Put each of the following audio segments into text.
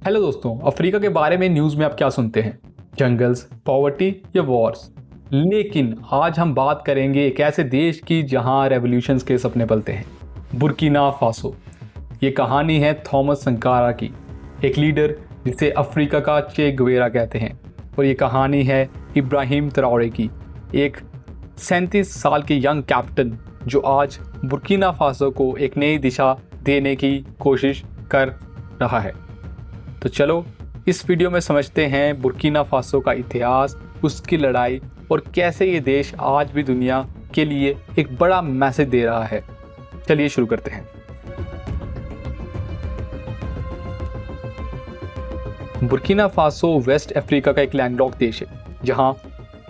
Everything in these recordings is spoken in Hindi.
हेलो दोस्तों, अफ्रीका के बारे में न्यूज़ में आप क्या सुनते हैं? जंगल्स, पॉवर्टी या वॉर्स? लेकिन आज हम बात करेंगे एक ऐसे देश की जहां रेवोल्यूशंस के सपने पलते हैं, बुर्किना फासो। ये कहानी है थॉमस संकारा की, एक लीडर जिसे अफ्रीका का चे गुवेरा कहते हैं। और ये कहानी है इब्राहिम ट्राओरे की, एक 37 साल के यंग कैप्टन जो आज बुर्किना फासो को एक नई दिशा देने की कोशिश कर रहा है। तो चलो इस वीडियो में समझते हैं बुर्किना फासो का इतिहास, उसकी लड़ाई और कैसे ये देश आज भी दुनिया के लिए एक बड़ा मैसेज दे रहा है। चलिए शुरू करते हैं। बुर्किना फासो वेस्ट अफ्रीका का एक लैंडलॉक्ड देश है जहां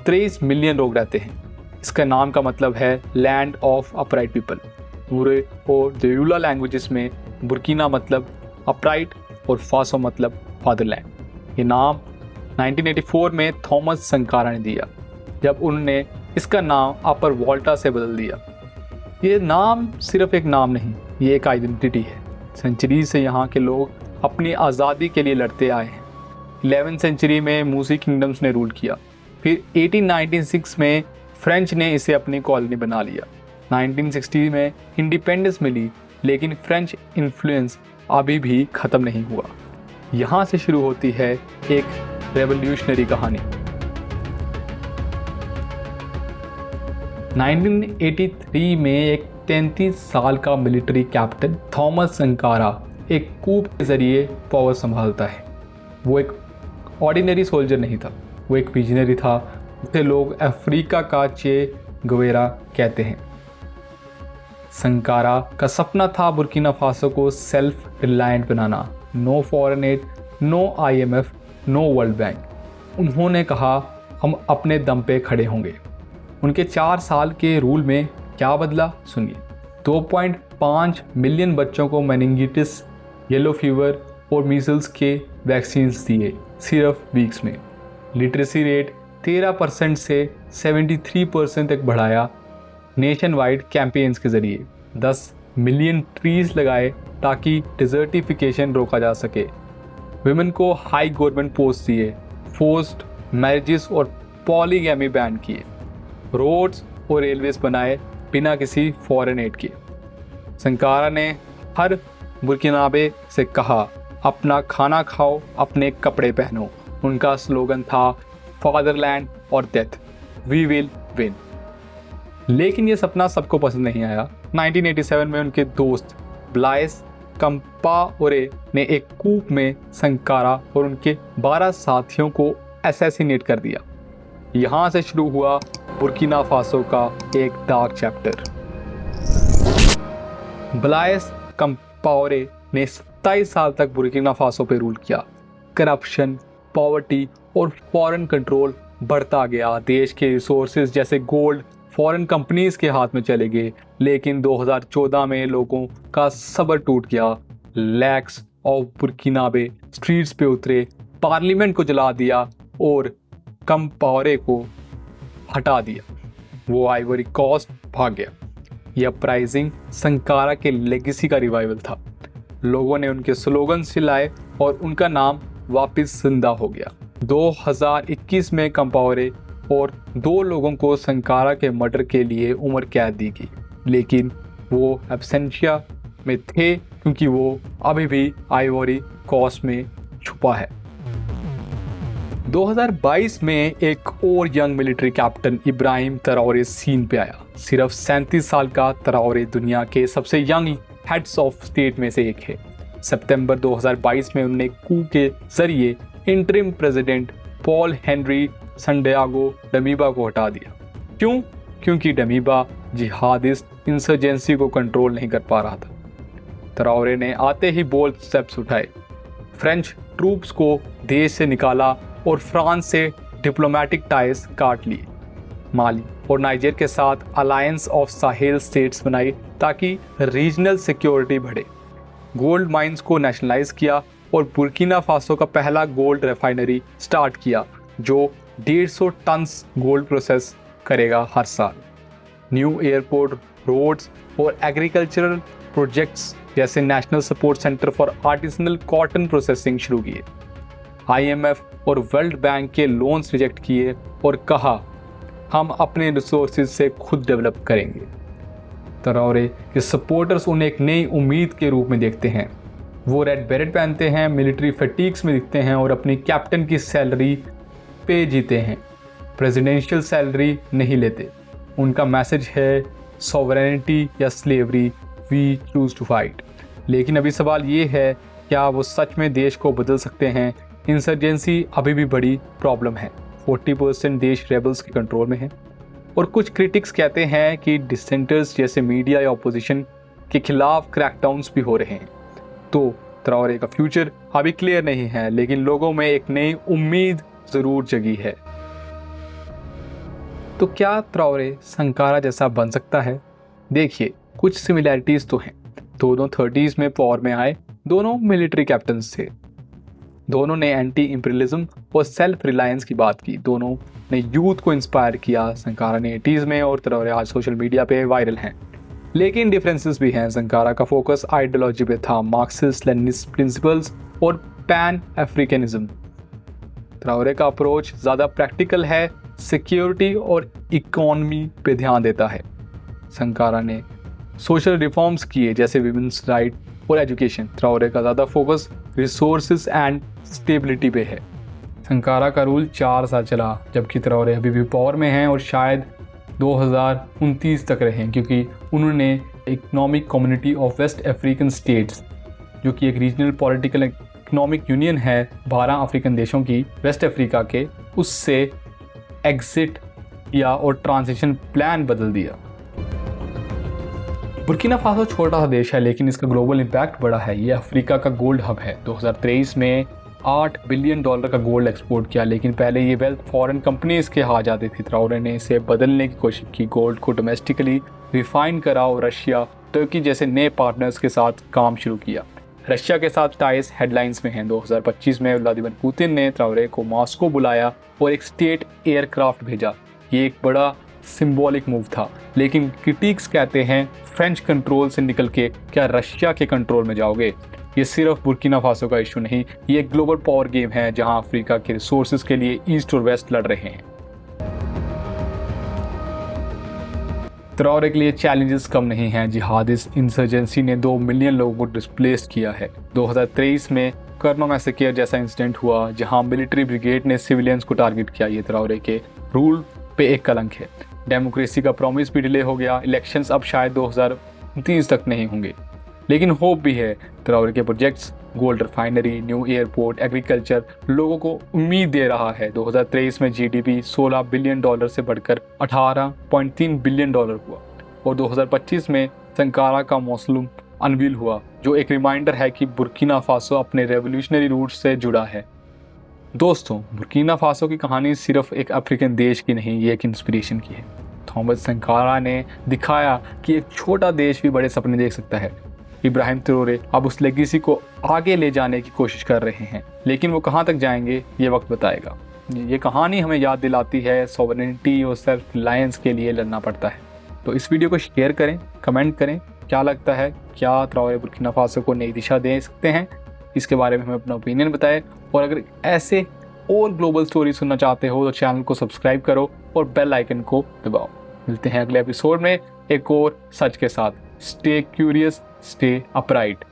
23 मिलियन लोग रहते हैं। इसका नाम का मतलब है लैंड ऑफ अपराइट पीपल। मूरे और देयूला लैंग्वेजेस में बुर्किना मतलब अपराइट और फासो मतलब फादरलैंड। ये नाम 1984 में थॉमस संकारा ने दिया, जब उन्होंने इसका नाम अपर वॉल्टा से बदल दिया। ये नाम सिर्फ एक नाम नहीं, ये एक आइडेंटिटी है। सेंचुरी से यहाँ के लोग अपनी आज़ादी के लिए लड़ते आए हैं। 11वीं सेंचुरी में मूसी किंगडम्स ने रूल किया, फिर 1896 में फ्रेंच ने इसे अपनी कॉलोनी बना लिया। 1960 में इंडिपेंडेंस मिली, लेकिन फ्रेंच इन्फ्लुएंस अभी भी ख़त्म नहीं हुआ। यहाँ से शुरू होती है एक रेवोल्यूशनरी कहानी। 1983 में एक 33 साल का मिलिट्री कैप्टन थॉमस संकारा एक कूप के ज़रिए पावर संभालता है। वो एक ऑर्डिनरी सोल्जर नहीं था, वो एक विजनरी था, जिसे लोग अफ्रीका का चे गुवेरा कहते हैं। संकारा का सपना था बुर्किना फासो को सेल्फ रिलायंट बनाना। No foreign aid, no IMF, no world bank. उन्होंने कहा हम अपने दम पे खड़े होंगे। उनके 4 साल के रूल में क्या बदला सुनिए। 2.5 मिलियन बच्चों को मेनिंगिटिस, येलो फीवर और मीजल्स के वैक्सीन्स दिए सिर्फ वीक्स में। लिटरेसी रेट 13% से 73% तक बढ़ाया नेशन वाइड कैंपेन्स के जरिए। 10 मिलियन ट्रीज लगाए ताकि डिजर्टिफिकेशन रोका जा सके। विमेन को हाई गवर्नमेंट पोस्ट दिए, फोर्स्ड मैरिजेस और पॉलीगैमी बैन किए। रोड्स और रेलवेज बनाए बिना किसी फॉरेन एड के। संकारा ने हर बुर्किनाबे से कहा अपना खाना खाओ, अपने कपड़े पहनो। उनका स्लोगन था फादरलैंड और डेथ, वी विल विन। लेकिन ये सपना सबको पसंद नहीं आया। 1987 में उनके दोस्त ब्लाइस कंपाओरे ने एक कूप में संकारा और उनके 12 साथियों को असैसिनेट कर दिया। यहाँ से शुरू हुआ बुर्किना फासो का एक डार्क चैप्टर। ब्लाइस कंपाओरे ने 27 साल तक बुर्किना फासो पे रूल किया। करप्शन, पॉवर्टी और फॉरेन कंट्रोल बढ़ता गया। देश के रिसोर्सेज जैसे गोल्ड फॉरेन कंपनीज के हाथ में चले गए। लेकिन 2014 में लोगों का सब्र टूट गया। लैक्स ऑफ बुर्किनाबे स्ट्रीट्स पे उतरे, पार्लियामेंट को जला दिया और कंपाओरे को हटा दिया। वो आइवरी कोस्ट भाग गया। यह अपराइजिंग संकारा के लेगेसी का रिवाइवल था। लोगों ने उनके स्लोगन सिलाए और उनका नाम वापस जिंदा हो गया। 2021 में कंपाओरे और 2 लोगों को संकारा के मर्डर के लिए उम्र कैद दी गई, लेकिन वो एब्सेंशिया में थे क्योंकि वो अभी भी आइवरी कोस्ट में छुपा है। 2022 में एक और young military captain Ibrahim Traore scene पे आया। सिर्फ 37 साल का ट्राओरे दुनिया के सबसे यंग हेड्स ऑफ स्टेट में से एक है। सितंबर 2022 में उन्होंने कू के जरिए इंटरिम प्रेसिडेंट पॉल हेनरी संटियागो डमीबा को हटा दिया। क्यों? क्योंकि डमीबा जिहादिस्ट इंसर्जेंसी को कंट्रोल नहीं कर पा रहा था। ट्राओरे ने आते ही बोल्ड स्टेप्स उठाए। फ्रेंच ट्रूप्स को देश से निकाला और फ्रांस से डिप्लोमेटिक टाइज काट लिए। माली और नाइजर के साथ अलायंस ऑफ साहेल स्टेट्स बनाई ताकि रीजनल सिक्योरिटी बढ़े। गोल्ड माइंस को नेशनलाइज किया और बुर्किना फासो का पहला गोल्ड रिफाइनरी स्टार्ट किया जो 150 टन गोल्ड प्रोसेस करेगा हर साल। न्यू एयरपोर्ट, रोड्स और एग्रीकल्चरल प्रोजेक्ट्स जैसे national support centre for artisanal cotton processing शुरू किए। IMF और वर्ल्ड बैंक के लोन्स रिजेक्ट किए और कहा हम अपने रिसोर्सेज से खुद डेवलप करेंगे। ट्राओरे के सपोर्टर्स उन्हें एक नई उम्मीद के रूप में देखते हैं। वो रेड बेरेट पहनते हैं, मिलिट्री फटीग्स में दिखते हैं और अपनी कैप्टन की सैलरी पे जीते हैं, प्रेसिडेंशियल सैलरी नहीं लेते। उनका मैसेज है सॉवरेनिटी या slavery, we choose to fight. लेकिन अभी सवाल ये है, क्या वो सच में देश को बदल सकते हैं? इंसर्जेंसी अभी भी बड़ी प्रॉब्लम है। 40% देश रेबल्स के कंट्रोल में है और कुछ क्रिटिक्स कहते हैं कि डिसेंटर्स जैसे मीडिया या ऑपोजिशन के खिलाफ क्रैकडाउन्स भी हो रहे हैं। तो ट्राओरे का फ्यूचर अभी क्लियर नहीं है, लेकिन लोगों में एक नई उम्मीद ज़रूर जगी है। तो क्या ट्राओरे संकारा जैसा बन सकता है? देखिए, कुछ सिमिलैरिटीज़ तो हैं। दोनों 30s में पावर में आए, दोनों मिलिट्री कैप्टन्स थे, दोनों ने एंटी इंपीरियलिज्म और सेल्फ रिलायंस की बात की, दोनों ने यूथ को इंस्पायर किया। संकारा ने 80s में और ट्राओरे आज सोशल मीडिया पे वायरल हैं। लेकिन डिफरेंसेस भी हैं। संकारा का फोकस आइडियोलॉजी पे था, मार्क्सिस्ट लेनिनिस्ट प्रिंसिपल्स और पैन अफ्रीकनिज्म। ट्राओरे का अप्रोच ज़्यादा प्रैक्टिकल है, सिक्योरिटी और इकोनॉमी पे ध्यान देता है। संकारा ने सोशल रिफॉर्म्स किए जैसे विमेंस राइट और एजुकेशन। ट्राओरे का ज़्यादा फोकस रिसोर्सेज एंड स्टेबिलिटी पे है। संकारा का रूल 4 साल चला, जबकि ट्राओरे अभी भी पावर में हैं और शायद 2029 तक रहें, क्योंकि उन्होंने economic community of West African states, जो कि एक रीजनल पॉलिटिकल इकोनॉमिक यूनियन है 12 अफ्रीकन देशों की वेस्ट अफ्रीका के, उससे एग्जिट किया और ट्रांजिशन प्लान बदल दिया। बुर्किना फासो छोटा सा देश है, लेकिन इसका ग्लोबल इम्पैक्ट बड़ा है। ये अफ्रीका का गोल्ड हब है। 2023 में $8 बिलियन का गोल्ड एक्सपोर्ट किया, लेकिन पहले ये वेल्थ फॉरेन कंपनीज के हाथ जाती थी। ट्राओरे ने इसे बदलने की कोशिश की, गोल्ड को डोमेस्टिकली रिफाइन करा और रशिया, तुर्की जैसे नए पार्टनर्स के साथ काम शुरू किया। रशिया के साथ टाइज हेडलाइंस में हैं। 2025 में व्लादिमीर पुतिन ने ट्राओरे को मॉस्को बुलाया और एक स्टेट एयरक्राफ्ट भेजा। ये एक बड़ा सिंबॉलिक मूव था, लेकिन क्रिटिक्स कहते हैं फ्रेंच कंट्रोल से निकल के क्या रशिया के कंट्रोल में जाओगे? ये सिर्फ बुर्किना फासो का इशू नहीं, ये एक ग्लोबल पावर गेम है जहां अफ्रीका के रिसोर्सेज के लिए ईस्ट और वेस्ट लड़ रहे हैं। ट्राओरे के लिए चैलेंजेस कम नहीं हैं। जिहादिस्ट इंसर्जेंसी ने 2 मिलियन लोगों को डिस्प्लेस किया है। 2023 में कर्नो मैसेकर जैसा इंसिडेंट हुआ जहां मिलिट्री ब्रिगेड ने सिविलियंस को टारगेट किया। ये ट्राओरे के रूल पे एक कलंक है। डेमोक्रेसी का प्रॉमिस भी डिले हो गया। इलेक्शंस अब शायद 2029 तक नहीं होंगे, लेकिन होप भी है। ट्राओरे के projects, gold refinery, new airport, agriculture लोगों को उम्मीद दे रहा है। 2023 में GDP $16 बिलियन से बढ़कर $18.3 बिलियन हुआ और 2025 में संकारा का मौसलूम अनवील हुआ, जो एक रिमाइंडर है कि बुर्किना फासो अपने रेवोल्यूशनरी रूट्स से जुड़ा है। दोस्तों, बुर्किना फासो की कहानी सिर्फ एक अफ्रीकन देश की नहीं, ये एक इंस्पिरेशन की है। थॉमस संकारा ने दिखाया कि एक छोटा देश भी बड़े सपने देख सकता है। इब्राहिम ट्राओरे अब उस लेगेसी को आगे ले जाने की कोशिश कर रहे हैं, लेकिन वो कहाँ तक जाएंगे ये वक्त बताएगा। ये कहानी हमें याद दिलाती है सॉवरेनिटी और सेल्फ रिलायंस के लिए लड़ना पड़ता है। तो इस वीडियो को शेयर करें, कमेंट करें, क्या लगता है, क्या ट्राओरे बुर्किना फासो को नई दिशा दे सकते हैं? इसके बारे में हमें अपना ओपिनियन बताएं। और अगर ऐसे और ग्लोबल स्टोरी सुनना चाहते हो तो चैनल को सब्सक्राइब करो और बेल आइकन को दबाओ। मिलते हैं अगले एपिसोड में एक और सच के साथ। Stay curious, stay upright.